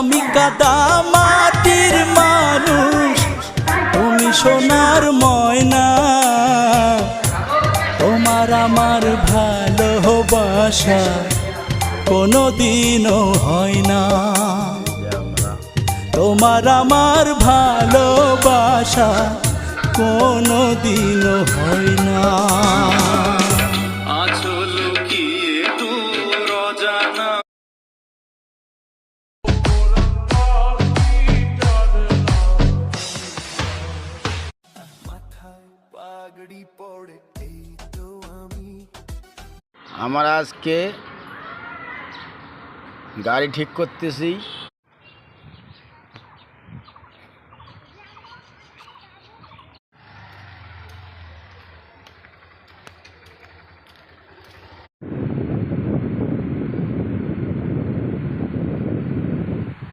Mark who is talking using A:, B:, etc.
A: আমি কাদা মাটির মানুষ, তুমি সোনার ময়না। তোমার আমার ভালোবাসা কোনোদিনও হয় না। তোমার আমার ভালোবাসা কোনোদিনও হয় না।
B: আমার আজকে গাড়ি ঠিক করতেছি।